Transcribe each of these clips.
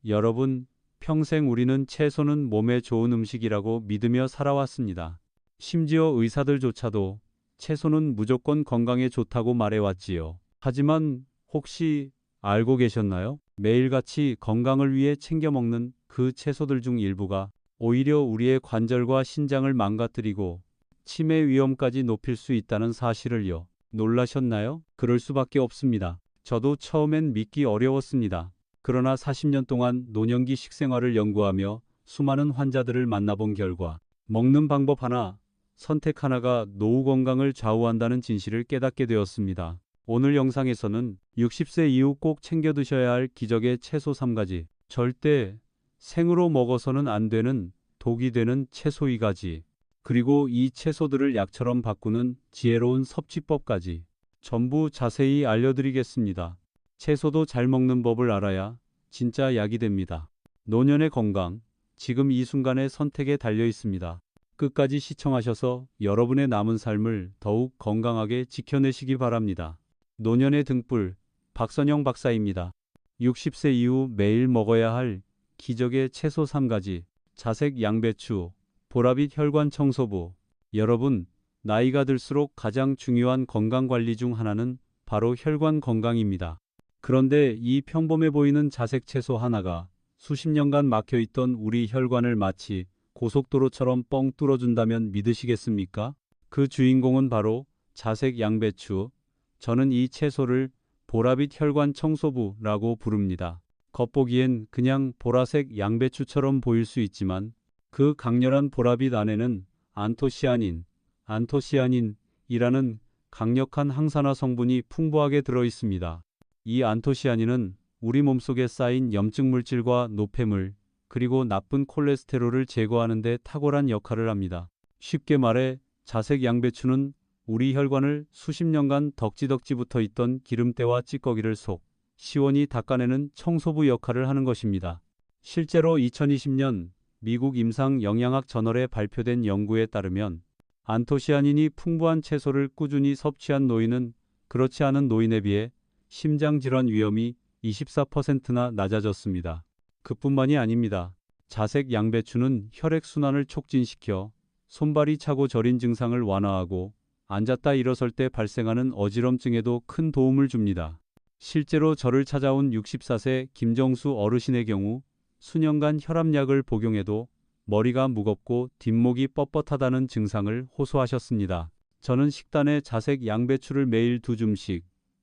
여러분, 평생 우리는 채소는 몸에 좋은 음식이라고 믿으며 살아왔습니다. 심지어 의사들조차도 채소는 무조건 건강에 좋다고 말해왔지요. 하지만 혹시 알고 계셨나요? 매일같이 건강을 위해 챙겨 먹는 그 채소들 중 일부가 오히려 우리의 관절과 신장을 망가뜨리고 치매 위험까지 높일 수 있다는 사실을요. 놀라셨나요? 그럴 수밖에 없습니다. 저도 처음엔 믿기 어려웠습니다. 그러나 40년 동안 노년기 식생활을 연구하며 수많은 환자들을 만나본 결과 먹는 방법 하나, 선택 하나가 노후 건강을 좌우한다는 진실을 깨닫게 되었습니다. 오늘 영상에서는 60세 이후 꼭 챙겨 드셔야 할 기적의 채소 3가지, 절대 생으로 먹어서는 안 되는 독이 되는 채소 2가지, 그리고 이 채소들을 약처럼 바꾸는 지혜로운 섭취법까지 전부 자세히 알려드리겠습니다. 채소도 잘 먹는 법을 알아야 진짜 약이 됩니다. 노년의 건강, 지금 이 순간의 선택에 달려 있습니다. 끝까지 시청하셔서 여러분의 남은 삶을 더욱 건강하게 지켜내시기 바랍니다. 노년의 등불, 박선영 박사입니다. 60세 이후 매일 먹어야 할 기적의 채소 3가지, 자색 양배추, 보라빛 혈관 청소부. 여러분, 나이가 들수록 가장 중요한 건강관리 중 하나는 바로 혈관 건강입니다. 그런데 이 평범해 보이는 자색 채소 하나가 수십 년간 막혀있던 우리 혈관을 마치 고속도로처럼 뻥 뚫어준다면 믿으시겠습니까? 그 주인공은 바로 자색 양배추. 저는 이 채소를 보라빛 혈관 청소부라고 부릅니다. 겉보기엔 그냥 보라색 양배추처럼 보일 수 있지만 그 강렬한 보라빛 안에는 안토시아닌이라는 강력한 항산화 성분이 풍부하게 들어 있습니다. 이 안토시아닌은 우리 몸속에 쌓인 염증 물질과 노폐물, 그리고 나쁜 콜레스테롤을 제거하는 데 탁월한 역할을 합니다. 쉽게 말해 자색 양배추는 우리 혈관을 수십 년간 덕지덕지 붙어 있던 기름때와 찌꺼기를 속 시원히 닦아내는 청소부 역할을 하는 것입니다. 실제로 2020년 미국 임상영양학 저널에 발표된 연구에 따르면 안토시아닌이 풍부한 채소를 꾸준히 섭취한 노인은 그렇지 않은 노인에 비해 심장질환 위험이 24%나 낮아졌습니다. 그뿐만이 아닙니다. 자색 양배추는 혈액순환을 촉진시켜 손발이 차고 저린 증상을 완화하고 앉았다 일어설 때 발생하는 어지럼증에도 큰 도움을 줍니다. 실제로 저를 찾아온 64세 김정수 어르신의 경우 수년간 혈압약을 복용해도 머리가 무겁고 뒷목이 뻣뻣하다는 증상을 호소하셨습니다. 저는 식단에 자색 양배추를 매일 2줌씩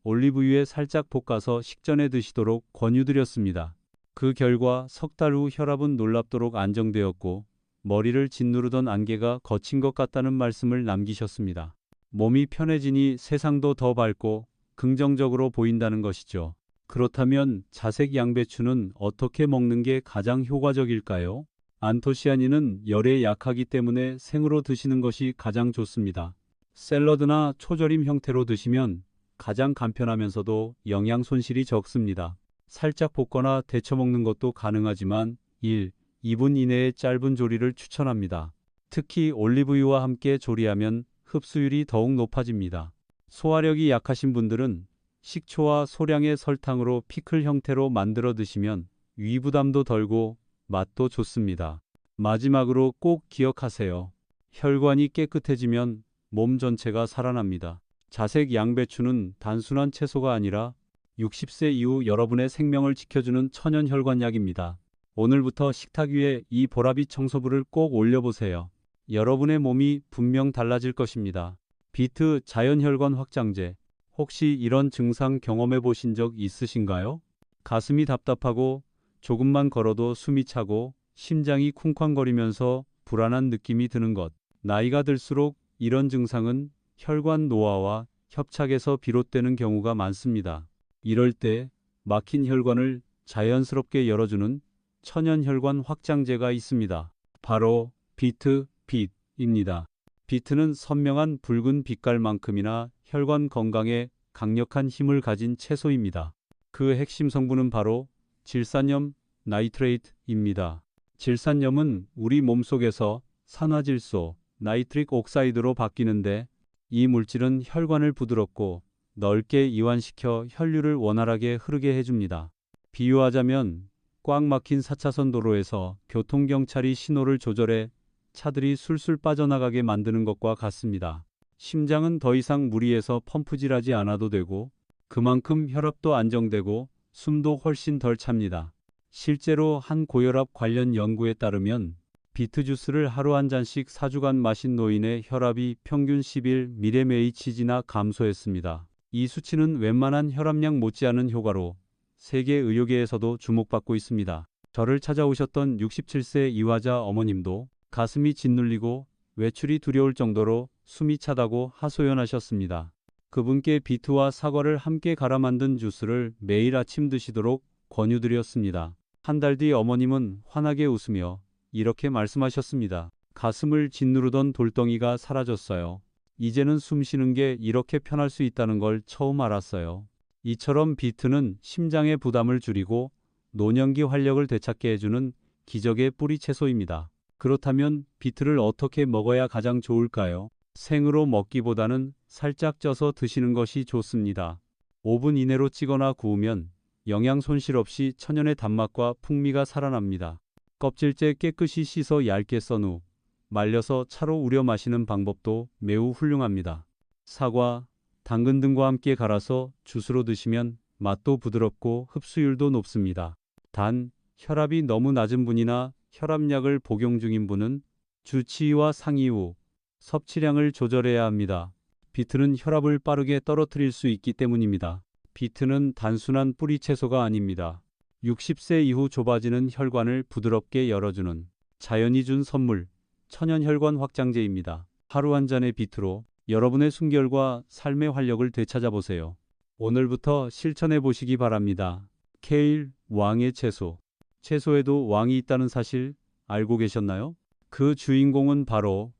올리브유에 살짝 볶아서 식전에 드시도록 권유드렸습니다. 그 결과 석 달 후 혈압은 놀랍도록 안정되었고 머리를 짓누르던 안개가 거친 것 같다는 말씀을 남기셨습니다. 몸이 편해지니 세상도 더 밝고 긍정적으로 보인다는 것이죠. 그렇다면 자색 양배추는 어떻게 먹는 게 가장 효과적일까요? 안토시아닌은 열에 약하기 때문에 생으로 드시는 것이 가장 좋습니다. 샐러드나 초절임 형태로 드시면 가장 간편하면서도 영양 손실이 적습니다. 살짝 볶거나 데쳐 먹는 것도 가능하지만 1, 2분 이내의 짧은 조리를 추천합니다. 특히 올리브유와 함께 조리하면 흡수율이 더욱 높아집니다. 소화력이 약하신 분들은 식초와 소량의 설탕으로 피클 형태로 만들어 드시면 위부담도 덜고 맛도 좋습니다. 마지막으로 꼭 기억하세요. 혈관이 깨끗해지면 몸 전체가 살아납니다. 자색 양배추는 단순한 채소가 아니라 60세 이후 여러분의 생명을 지켜주는 천연 혈관약입니다. 오늘부터 식탁 위에 이 보라빛 청소부를 꼭 올려보세요. 여러분의 몸이 분명 달라질 것입니다. 비트 자연혈관 확장제. 혹시 이런 증상 경험해 보신 적 있으신가요? 가슴이 답답하고 조금만 걸어도 숨이 차고 심장이 쿵쾅거리면서 불안한 느낌이 드는 것. 나이가 들수록 이런 증상은 혈관 노화와 협착에서 비롯되는 경우가 많습니다. 이럴 때 막힌 혈관을 자연스럽게 열어주는 천연혈관 확장제가 있습니다. 바로 비트빛입니다. 비트는 선명한 붉은 빛깔만큼이나 혈관 건강에 강력한 힘을 가진 채소입니다. 그 핵심 성분은 바로 질산염 나이트레이트입니다. 질산염은 우리 몸속에서 산화질소 나이트릭 옥사이드로 바뀌는데 이 물질은 혈관을 부드럽고 넓게 이완시켜 혈류를 원활하게 흐르게 해줍니다. 비유하자면 꽉 막힌 4차선 도로에서 교통경찰이 신호를 조절해 차들이 술술 빠져나가게 만드는 것과 같습니다. 심장은 더 이상 무리해서 펌프질하지 않아도 되고 그만큼 혈압도 안정되고 숨도 훨씬 덜 찹니다. 실제로 한 고혈압 관련 연구에 따르면 비트 주스를 하루 한 잔씩 4주간 마신 노인의 혈압이 평균 11mmHg나 감소했습니다. 이 수치는 웬만한 혈압약 못지않은 효과로 세계 의료계에서도 주목받고 있습니다. 저를 찾아오셨던 67세 이화자 어머님도 가슴이 짓눌리고 외출이 두려울 정도로 숨이 차다고 하소연하셨습니다. 그분께 비트와 사과를 함께 갈아 만든 주스를 매일 아침 드시도록 권유드렸습니다. 한 달 뒤 어머님은 환하게 웃으며 이렇게 말씀하셨습니다. 가슴을 짓누르던 돌덩이가 사라졌어요. 이제는 숨 쉬는 게 이렇게 편할 수 있다는 걸 처음 알았어요. 이처럼 비트는 심장의 부담을 줄이고 노년기 활력을 되찾게 해주는 기적의 뿌리 채소입니다. 그렇다면 비트를 어떻게 먹어야 가장 좋을까요? 생으로 먹기보다는 살짝 쪄서 드시는 것이 좋습니다. 5분 이내로 찌거나 구우면 영양 손실 없이 천연의 단맛과 풍미가 살아납니다. 껍질째 깨끗이 씻어 얇게 썬 후 말려서 차로 우려 마시는 방법도 매우 훌륭합니다. 사과, 당근 등과 함께 갈아서 주스로 드시면 맛도 부드럽고 흡수율도 높습니다. 단, 혈압이 너무 낮은 분이나 혈압약을 복용 중인 분은 주치의와 상의 후 섭취량을 조절해야 합니다. 비트는 혈압을 빠르게 떨어뜨릴 수 있기 때문입니다. 비트는 단순한 뿌리 채소가 아닙니다. 60세 이후 좁아지는 혈관을 부드럽게 열어주는 자연이 준 선물, 천연혈관 확장제입니다. 하루 한 잔의 비트로 여러분의 숨결과 삶의 활력을 되찾아보세요. 오늘부터 실천해 보시기 바랍니다. 케일, 왕의 채소. 채소에도 왕이 있다는 사실 알고 계셨나요? 그 주인공은 바로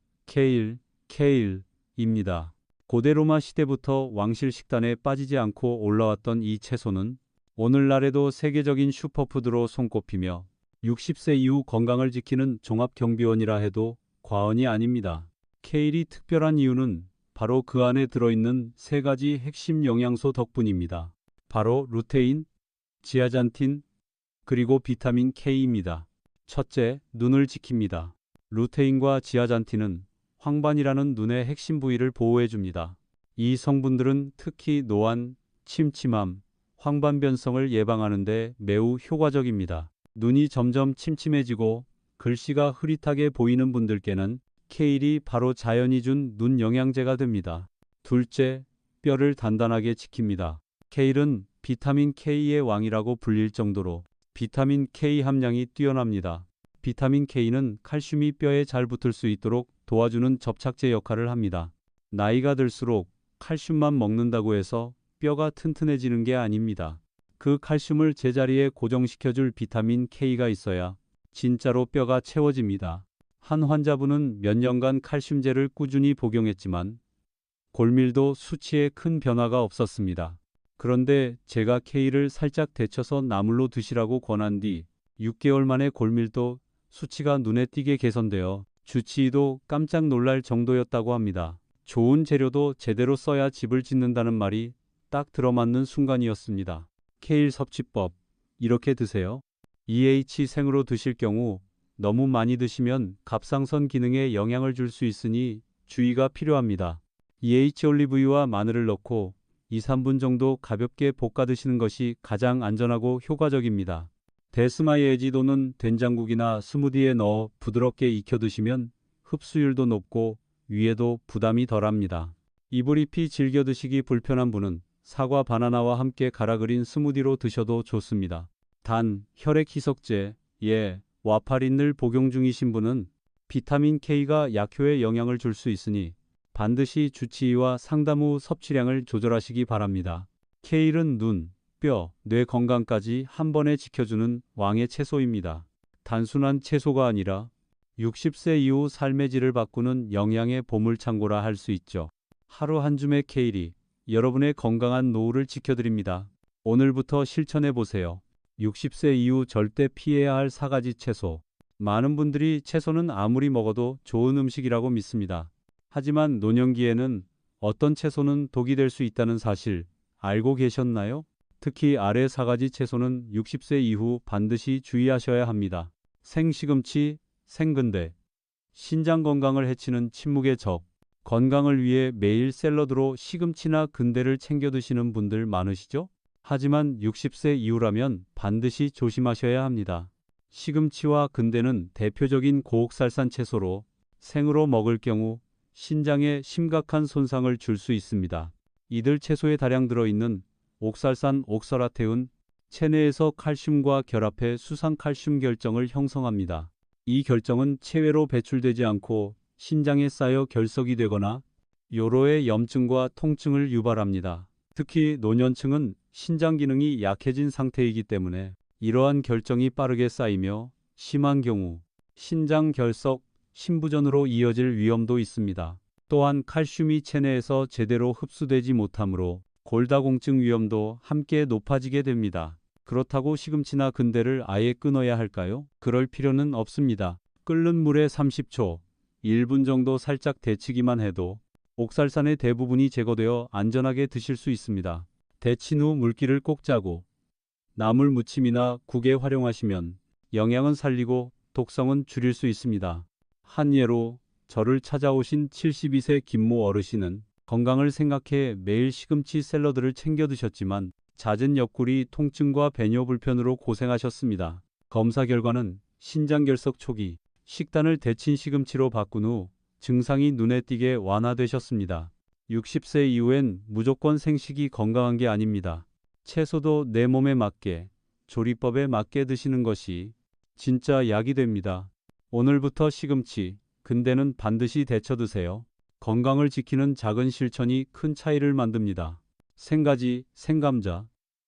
케일입니다. 고대 로마 시대부터 왕실 식단에 빠지지 않고 올라왔던 이 채소는 오늘날에도 세계적인 슈퍼푸드로 손꼽히며 60세 이후 건강을 지키는 종합경비원이라 해도 과언이 아닙니다. 케일이 특별한 이유는 바로 그 안에 들어있는 세 가지 핵심 영양소 덕분입니다. 바로 루테인, 지아잔틴, 그리고 비타민 K입니다. 첫째, 눈을 지킵니다. 루테인과 지아잔틴은 황반이라는 눈의 핵심 부위를 보호해줍니다. 이 성분들은 특히 노안, 침침함, 황반변성을 예방하는 데 매우 효과적입니다. 눈이 점점 침침해지고 글씨가 흐릿하게 보이는 분들께는 케일이 바로 자연이 준 눈 영양제가 됩니다. 둘째, 뼈를 단단하게 지킵니다. 케일은 비타민 K의 왕이라고 불릴 정도로 비타민 K 함량이 뛰어납니다. 비타민 K는 칼슘이 뼈에 잘 붙을 수 있도록 도와주는 접착제 역할을 합니다. 나이가 들수록 칼슘만 먹는다고 해서 뼈가 튼튼해지는 게 아닙니다. 그 칼슘을 제자리에 고정시켜줄 비타민 K가 있어야 진짜로 뼈가 채워집니다. 한 환자분은 몇 년간 칼슘제를 꾸준히 복용했지만 골밀도 수치에 큰 변화가 없었습니다. 그런데 제가 K를 살짝 데쳐서 나물로 드시라고 권한 뒤 6개월 만에 골밀도 수치가 눈에 띄게 개선되어 주치의도 깜짝 놀랄 정도였다고 합니다. 좋은 재료도 제대로 써야 집을 짓는다는 말이 딱 들어맞는 순간이었습니다. 케일 섭취법. 이렇게 드세요. 생으로 드실 경우 너무 많이 드시면 갑상선 기능에 영향을 줄 수 있으니 주의가 필요합니다. 올리브유와 마늘을 넣고 2-3분 정도 가볍게 볶아 드시는 것이 가장 안전하고 효과적입니다. 데스마이에지도는 된장국이나 스무디에 넣어 부드럽게 익혀 드시면 흡수율도 높고 위에도 부담이 덜합니다. 이불잎이 즐겨 드시기 불편한 분은 사과 바나나와 함께 갈아 그린 스무디로 드셔도 좋습니다. 단, 혈액 희석제, 와파린을 복용 중이신 분은 비타민 K가 약효에 영향을 줄 수 있으니 반드시 주치의와 상담 후 섭취량을 조절하시기 바랍니다. 케일은 눈, 뼈, 뇌 건강까지 한 번에 지켜주는 왕의 채소입니다. 단순한 채소가 아니라 60세 이후 삶의 질을 바꾸는 영양의 보물창고라 할 수 있죠. 하루 한 줌의 케일이 여러분의 건강한 노후를 지켜드립니다. 오늘부터 실천해 보세요. 60세 이후 절대 피해야 할 4가지 채소. 많은 분들이 채소는 아무리 먹어도 좋은 음식이라고 믿습니다. 하지만 노년기에는 어떤 채소는 독이 될 수 있다는 사실 알고 계셨나요? 특히 아래 4가지 채소는 60세 이후 반드시 주의하셔야 합니다. 생시금치, 생근대. 신장 건강을 해치는 침묵의 적. 건강을 위해 매일 샐러드로 시금치나 근대를 챙겨 드시는 분들 많으시죠? 하지만 60세 이후라면 반드시 조심하셔야 합니다. 시금치와 근대는 대표적인 고옥살산 채소로 생으로 먹을 경우 신장에 심각한 손상을 줄 수 있습니다. 이들 채소에 다량 들어있는 옥살산 옥살아테은 체내에서 칼슘과 결합해 수상칼슘 결정을 형성합니다. 이 결정은 체외로 배출되지 않고 신장에 쌓여 결석이 되거나 요로의 염증과 통증을 유발합니다. 특히 노년층은 신장 기능이 약해진 상태이기 때문에 이러한 결정이 빠르게 쌓이며 심한 경우 신장 결석, 신부전으로 이어질 위험도 있습니다. 또한 칼슘이 체내에서 제대로 흡수되지 못하므로 골다공증 위험도 함께 높아지게 됩니다. 그렇다고 시금치나 근대를 아예 끊어야 할까요? 그럴 필요는 없습니다. 끓는 물에 30초, 1분 정도 살짝 데치기만 해도 옥살산의 대부분이 제거되어 안전하게 드실 수 있습니다. 데친 후 물기를 꼭 짜고 나물 무침이나 국에 활용하시면 영양은 살리고 독성은 줄일 수 있습니다. 한 예로 저를 찾아오신 72세 김모 어르신은 건강을 생각해 매일 시금치 샐러드를 챙겨 드셨지만 잦은 옆구리 통증과 배뇨 불편으로 고생하셨습니다. 검사 결과는 신장결석 초기, 식단을 데친 시금치로 바꾼 후 증상이 눈에 띄게 완화되셨습니다. 60세 이후엔 무조건 생식이 건강한 게 아닙니다. 채소도 내 몸에 맞게, 조리법에 맞게 드시는 것이 진짜 약이 됩니다. 오늘부터 시금치, 근대는 반드시 데쳐 드세요. 건강을 지키는 작은 실천이 큰 차이를 만듭니다. 생가지, 생감자.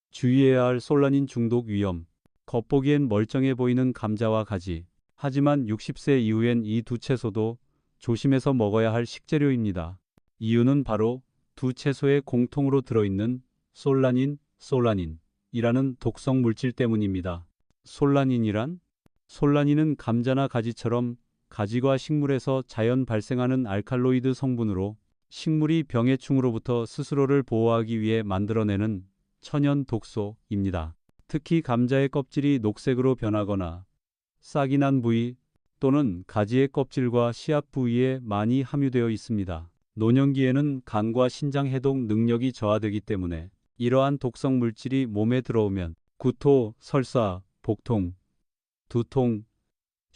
주의해야 할 솔라닌 중독 위험. 겉보기엔 멀쩡해 보이는 감자와 가지. 하지만 60세 이후엔 이 두 채소도 조심해서 먹어야 할 식재료입니다. 이유는 바로 두 채소에 공통으로 들어있는 솔라닌이라는 독성 물질 때문입니다. 솔라닌이란? 솔라닌은 감자나 가지처럼 가지과 식물에서 자연 발생하는 알칼로이드 성분으로 식물이 병해충으로부터 스스로를 보호하기 위해 만들어내는 천연 독소입니다. 특히 감자의 껍질이 녹색으로 변하거나 싹이 난 부위 또는 가지의 껍질과 씨앗 부위에 많이 함유되어 있습니다. 노년기에는 간과 신장 해독 능력이 저하되기 때문에 이러한 독성 물질이 몸에 들어오면 구토, 설사, 복통, 두통,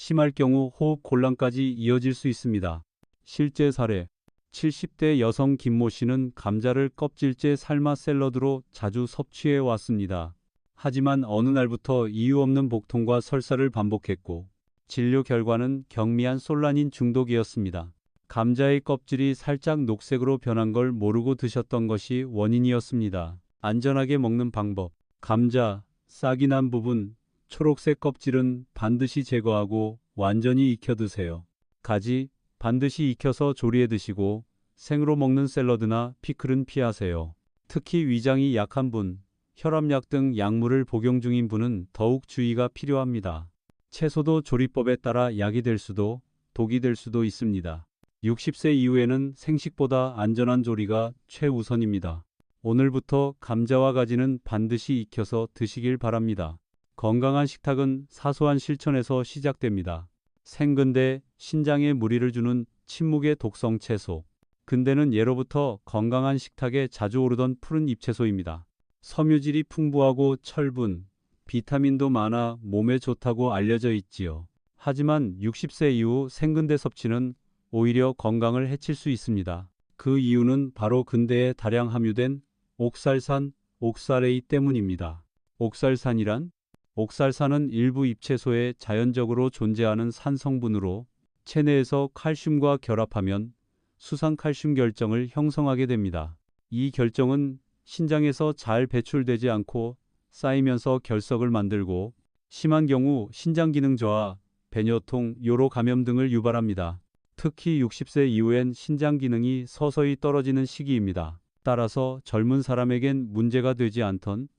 심할 경우 호흡 곤란까지 이어질 수 있습니다. 실제 사례 70대 여성 김모 씨는 감자를 껍질째 삶아 샐러드로 자주 섭취해 왔습니다. 하지만 어느 날부터 이유 없는 복통과 설사를 반복했고 진료 결과는 경미한 솔라닌 중독이었습니다. 감자의 껍질이 살짝 녹색으로 변한 걸 모르고 드셨던 것이 원인이었습니다. 안전하게 먹는 방법. 감자, 싹이 난 부분, 초록색 껍질은 반드시 제거하고 완전히 익혀 드세요. 가지, 반드시 익혀서 조리해 드시고 생으로 먹는 샐러드나 피클은 피하세요. 특히 위장이 약한 분, 혈압약 등 약물을 복용 중인 분은 더욱 주의가 필요합니다. 채소도 조리법에 따라 약이 될 수도 독이 될 수도 있습니다. 60세 이후에는 생식보다 안전한 조리가 최우선입니다. 오늘부터 감자와 가지는 반드시 익혀서 드시길 바랍니다. 건강한 식탁은 사소한 실천에서 시작됩니다. 생근대, 신장에 무리를 주는 침묵의 독성 채소. 근대는 예로부터 건강한 식탁에 자주 오르던 푸른 잎채소입니다. 섬유질이 풍부하고 철분, 비타민도 많아 몸에 좋다고 알려져 있지요. 하지만 60세 이후 생근대 섭취는 오히려 건강을 해칠 수 있습니다. 그 이유는 바로 근대에 다량 함유된 옥살산, 옥살에이 때문입니다. 옥살산이란? 옥살산은 일부 잎채소에 자연적으로 존재하는 산 성분으로 체내에서 칼슘과 결합하면 수상칼슘 결정을 형성하게 됩니다. 이 결정은 신장에서 잘 배출되지 않고 쌓이면서 결석을 만들고 심한 경우 신장 기능 저하, 배뇨통, 요로 감염 등을 유발합니다. 특히 60세 이후엔 신장 기능이 서서히 떨어지는 시기입니다. 따라서 젊은 사람에겐 문제가 되지 않던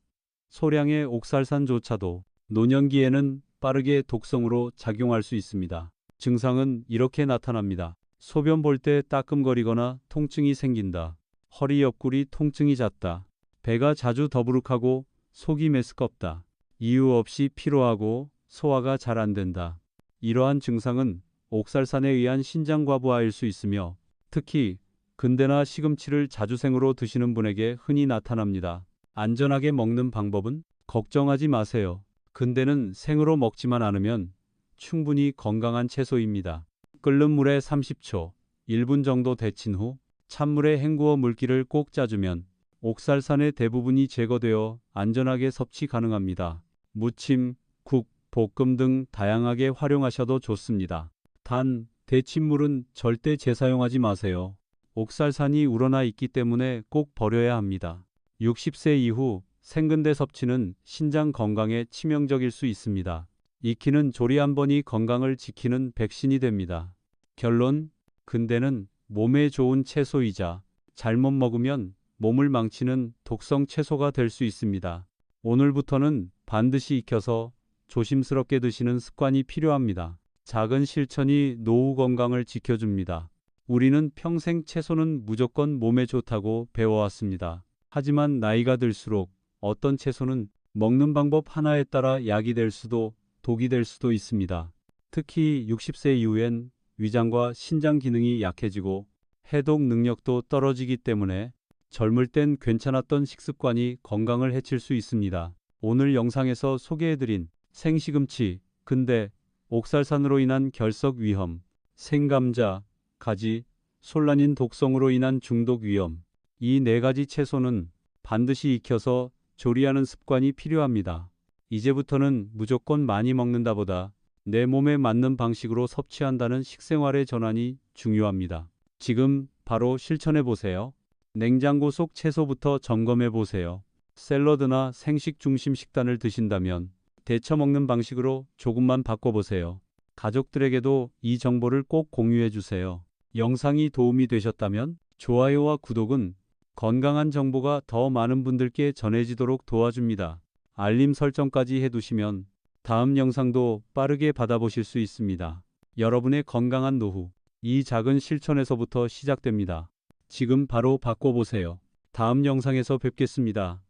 소량의 옥살산조차도 노년기에는 빠르게 독성으로 작용할 수 있습니다. 증상은 이렇게 나타납니다. 소변 볼 때 따끔거리거나 통증이 생긴다. 허리 옆구리 통증이 잦다. 배가 자주 더부룩하고 속이 메스껍다. 이유 없이 피로하고 소화가 잘 안 된다. 이러한 증상은 옥살산에 의한 신장과부하일 수 있으며 특히 근대나 시금치를 자주생으로 드시는 분에게 흔히 나타납니다. 안전하게 먹는 방법은 걱정하지 마세요. 근대는 생으로 먹지만 않으면 충분히 건강한 채소입니다. 끓는 물에 30초, 1분 정도 데친 후 찬물에 헹구어 물기를 꼭 짜주면 옥살산의 대부분이 제거되어 안전하게 섭취 가능합니다. 무침, 국, 볶음 등 다양하게 활용하셔도 좋습니다. 단, 데친 물은 절대 재사용하지 마세요. 옥살산이 우러나 있기 때문에 꼭 버려야 합니다. 60세 이후 생근대 섭취는 신장 건강에 치명적일 수 있습니다. 익히는 조리 한 번이 건강을 지키는 백신이 됩니다. 결론, 근대는 몸에 좋은 채소이자 잘못 먹으면 몸을 망치는 독성 채소가 될 수 있습니다. 오늘부터는 반드시 익혀서 조심스럽게 드시는 습관이 필요합니다. 작은 실천이 노후 건강을 지켜줍니다. 우리는 평생 채소는 무조건 몸에 좋다고 배워왔습니다. 하지만 나이가 들수록 어떤 채소는 먹는 방법 하나에 따라 약이 될 수도 독이 될 수도 있습니다. 특히 60세 이후엔 위장과 신장 기능이 약해지고 해독 능력도 떨어지기 때문에 젊을 땐 괜찮았던 식습관이 건강을 해칠 수 있습니다. 오늘 영상에서 소개해드린 생시금치, 근대, 옥살산으로 인한 결석 위험, 생감자, 가지, 솔라닌 독성으로 인한 중독 위험, 이 네 가지 채소는 반드시 익혀서 조리하는 습관이 필요합니다. 이제부터는 무조건 많이 먹는다보다 내 몸에 맞는 방식으로 섭취한다는 식생활의 전환이 중요합니다. 지금 바로 실천해 보세요. 냉장고 속 채소부터 점검해 보세요. 샐러드나 생식 중심 식단을 드신다면 데쳐 먹는 방식으로 조금만 바꿔보세요. 가족들에게도 이 정보를 꼭 공유해 주세요. 영상이 도움이 되셨다면 좋아요와 구독은 건강한 정보가 더 많은 분들께 전해지도록 도와줍니다. 알림 설정까지 해두시면 다음 영상도 빠르게 받아보실 수 있습니다. 여러분의 건강한 노후, 이 작은 실천에서부터 시작됩니다. 지금 바로 바꿔보세요. 다음 영상에서 뵙겠습니다.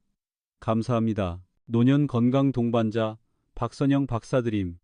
감사합니다. 노년 건강 동반자 박선영 박사드림.